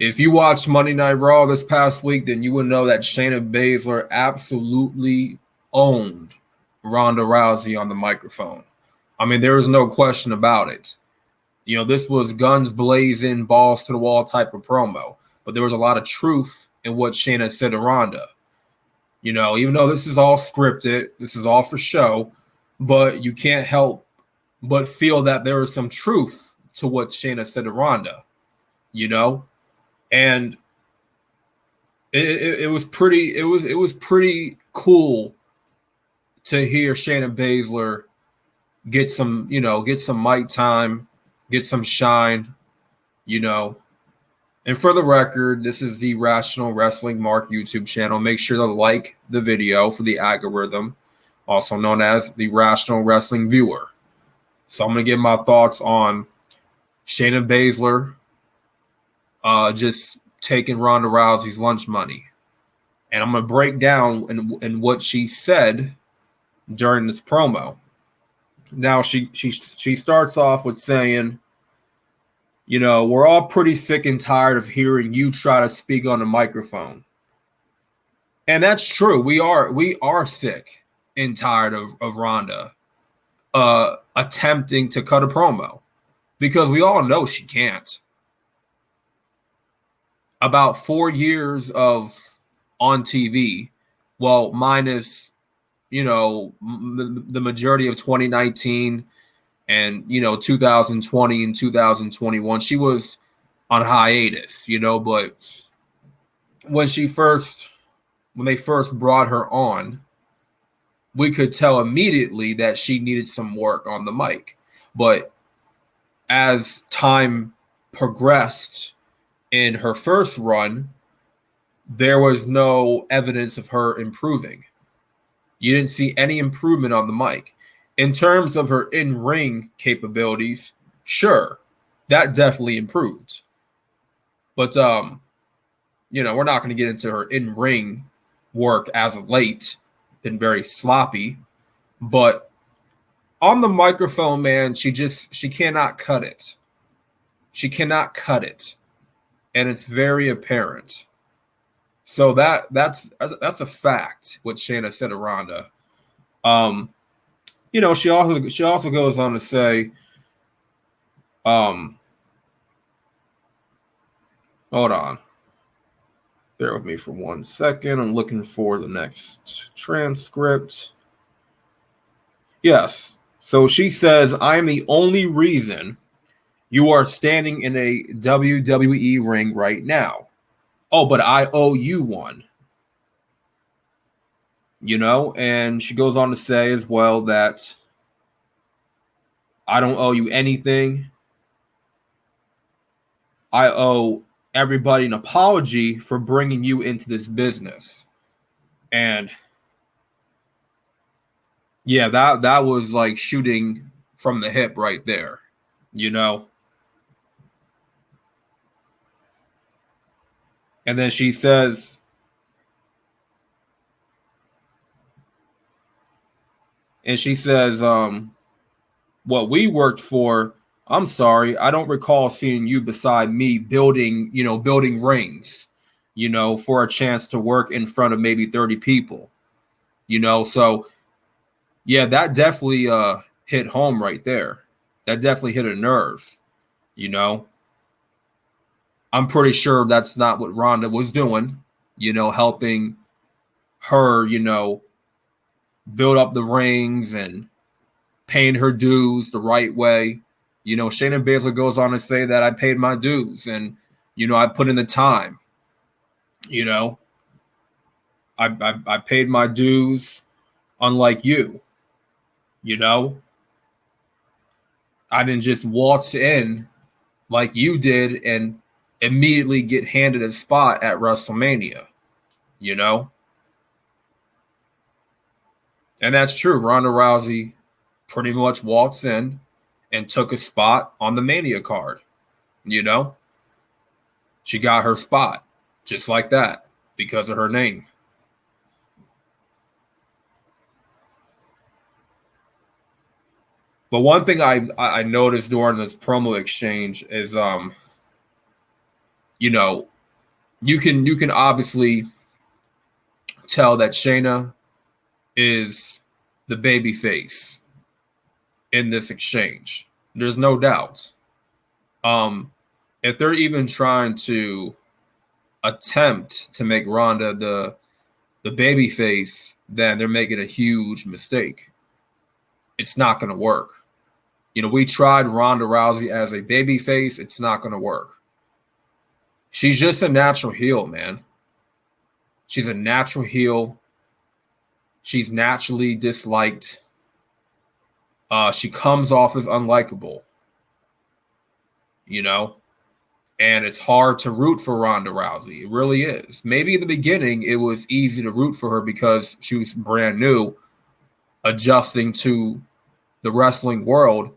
If you watched Monday Night Raw this past week, then you would know that Shayna Baszler absolutely owned Ronda Rousey on the microphone. I mean, there is no question about it. You know, this was guns blazing, balls to the wall type of promo, but there was a lot of truth in what Shayna said to Ronda. You know, even though this is all scripted, this is all for show, but you can't help but feel that there is some truth to what Shayna said to Ronda, you know? And it was pretty cool to hear Shayna Baszler get some mic time, get some shine, you know. And for the record, this is the Rational Wrestling Mark YouTube channel. Make sure to like the video for the algorithm, also known as the Rational Wrestling Viewer. So I'm going to give my thoughts on Shayna Baszler just taking Ronda Rousey's lunch money. And I'm going to break down in what she said during this promo. Now, she starts off with saying, you know, we're all pretty sick and tired of hearing you try to speak on the microphone. And that's true. We are sick and tired of Ronda attempting to cut a promo because we all know she can't. About 4 years of on TV, well, minus, you know, the majority of 2019 and, you know, 2020 and 2021, she was on hiatus, you know, but when they first brought her on, we could tell immediately that she needed some work on the mic. But as time progressed in her first run, there was no evidence of her improving. You didn't see any improvement on the mic. In terms of her in-ring capabilities, sure, that definitely improved. But, you know, we're not going to get into her in-ring work as of late. Been very sloppy. But on the microphone, man, she cannot cut it. She cannot cut it. And it's very apparent. So that's a fact, what Shayna said to Ronda. You know, she also goes on to say, hold on. Bear with me for 1 second. I'm looking for the next transcript. Yes. So she says, I am the only reason you are standing in a WWE ring right now. Oh, but I owe you one. You know, and she goes on to say as well that I don't owe you anything. I owe everybody an apology for bringing you into this business. And yeah, that was like shooting from the hip right there, you know. And then she says, what we worked for, I'm sorry, I don't recall seeing you beside me building rings, you know, for a chance to work in front of maybe 30 people, you know. So yeah, that definitely hit home right there. That definitely hit a nerve, you know. I'm pretty sure that's not what Ronda was doing, you know, helping her, you know, build up the rings and paying her dues the right way. You know, Shayna Baszler goes on to say that I paid my dues and, you know, I put in the time. You know, I paid my dues, unlike you. You know, I didn't just waltz in like you did and immediately get handed a spot at WrestleMania. You know, and that's true. Ronda Rousey pretty much waltzed in and took a spot on the Mania card. You know, she got her spot just like that because of her name. But one thing I noticed during this promo exchange is, you know, you can obviously tell that Shayna is the baby face in this exchange. There's no doubt. If they're even trying to attempt to make Ronda the baby face, then they're making a huge mistake. It's not going to work. We tried Ronda Rousey as a baby face. It's not going to work. She's just a natural heel, man. She's a natural heel. She's naturally disliked. She comes off as unlikable. And it's hard to root for Ronda Rousey. It really is. Maybe in the beginning, it was easy to root for her because she was brand new, adjusting to the wrestling world.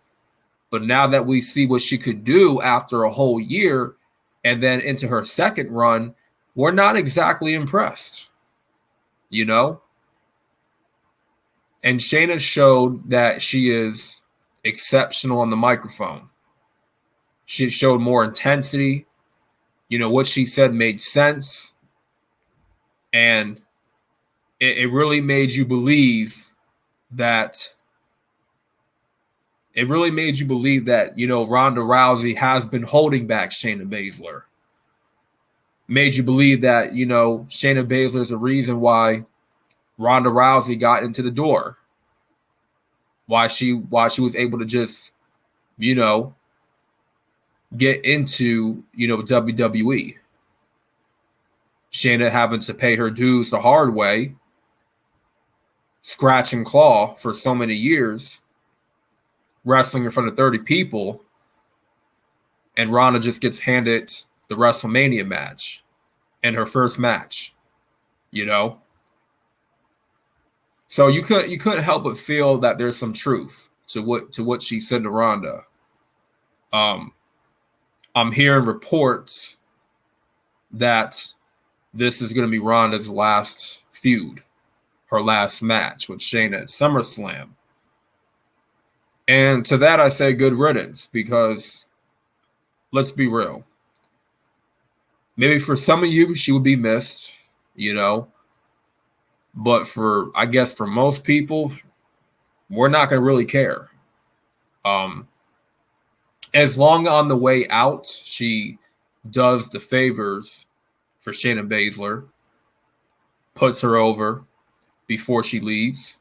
But now that we see what she could do after a whole year and then into her second run, we're not exactly impressed, And Shayna showed that she is exceptional on the microphone. She showed more intensity. What she said made sense. And it really made you believe that Ronda Rousey has been holding back Shayna Bazsler. Made you believe that, Shayna Baszler is the reason why Ronda Rousey got into the door. Why she was able to just, get into, WWE. Shayna having to pay her dues the hard way, scratch and claw for so many years, wrestling in front of 30 people, and Ronda just gets handed the WrestleMania match and her first match, So you couldn't help but feel that there's some truth to what she said to Ronda. I'm hearing reports that this is going to be Ronda's last feud, her last match with Shayna at SummerSlam. And to that I say good riddance, because let's be real. Maybe for some of you, she would be missed, But for most people, we're not going to really care. As long on the way out, she does the favors for Shayna Baszler, puts her over before she leaves,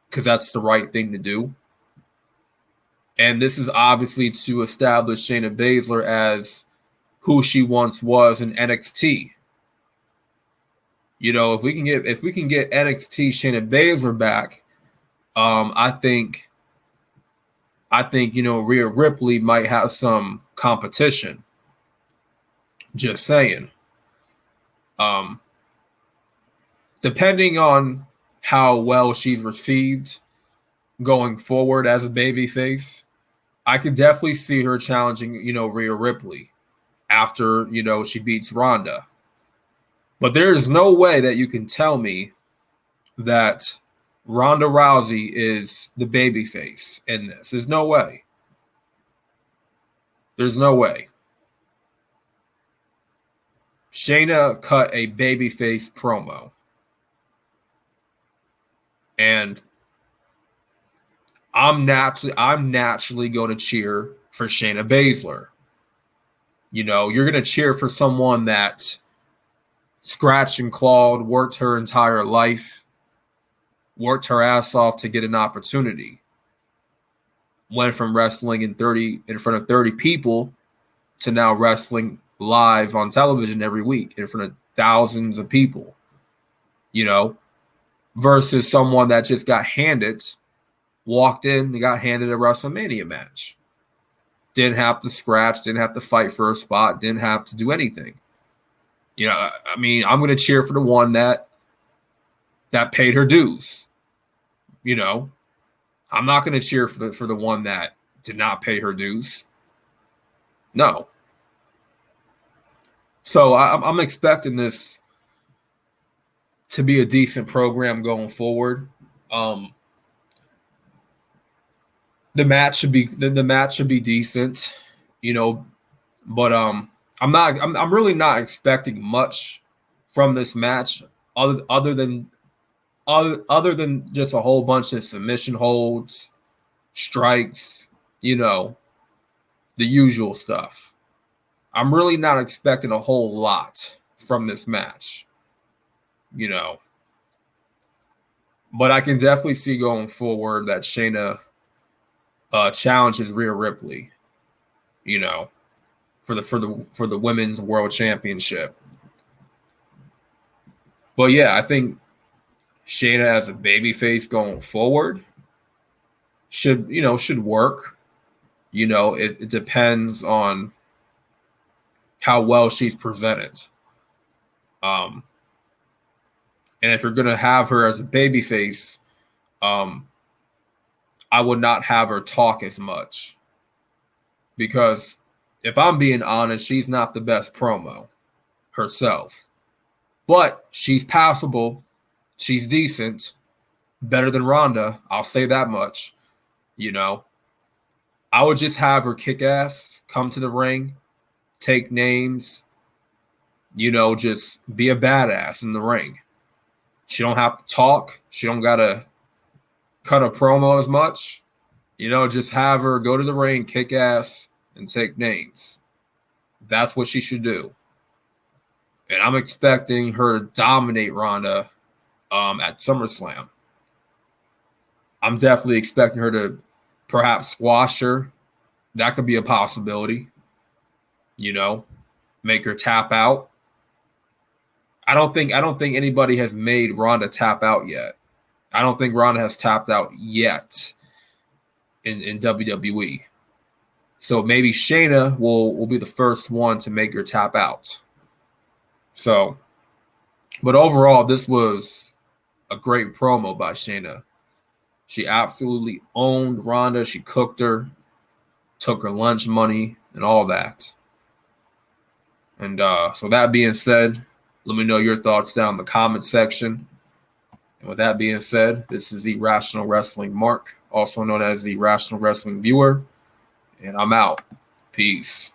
because that's the right thing to do. And this is obviously to establish Shayna Baszler as who she once was in NXT. If we can get NXT Shayna Baszler back, I think Rhea Ripley might have some competition. Just saying. Depending on how well she's received going forward as a babyface, I could definitely see her challenging, Rhea Ripley after, she beats Ronda. But there is no way that you can tell me that Ronda Rousey is the babyface in this. There's no way. There's no way. Shayna cut a babyface promo. And I'm naturally going to cheer for Shayna Baszler. You're going to cheer for someone that scratched and clawed, worked her entire life, worked her ass off to get an opportunity. Went from wrestling in front of 30 people to now wrestling live on television every week in front of thousands of people. Versus someone that just walked in and got handed a WrestleMania match. Didn't have to scratch, didn't have to fight for a spot, didn't have to do anything. I'm going to cheer for the one that paid her dues. I'm not going to cheer for the one that did not pay her dues. No. So I'm expecting this to be a decent program going forward. The match should be decent, but I'm really not expecting much from this match other than just a whole bunch of submission holds, strikes, the usual stuff. I'm really not expecting a whole lot from this match, you know. But I can definitely see going forward that Shayna challenges Rhea Ripley, for the women's world championship. But yeah, I think Shayna as a babyface going forward should work. It depends on how well she's presented. Um, and if you're gonna have her as a babyface, um, I would not have her talk as much because if I'm being honest, she's not the best promo herself, but she's passable. She's decent, better than Ronda. I'll say that much. I would just have her kick ass, come to the ring, take names, just be a badass in the ring. She don't have to talk. She don't gotta cut a promo as much. Just have her go to the ring, kick ass, and take names. That's what she should do. And I'm expecting her to dominate Ronda at SummerSlam. I'm definitely expecting her to perhaps squash her. That could be a possibility. Make her tap out. I don't think anybody has made Ronda tap out yet. I don't think Ronda has tapped out yet in WWE. So maybe Shayna will be the first one to make her tap out. So, but overall, this was a great promo by Shayna. She absolutely owned Ronda. She cooked her, took her lunch money, and all that. And so that being said, let me know your thoughts down in the comment section. And with that being said, this is the Rational Wrestling Mark, also known as the Rational Wrestling Viewer. And I'm out. Peace.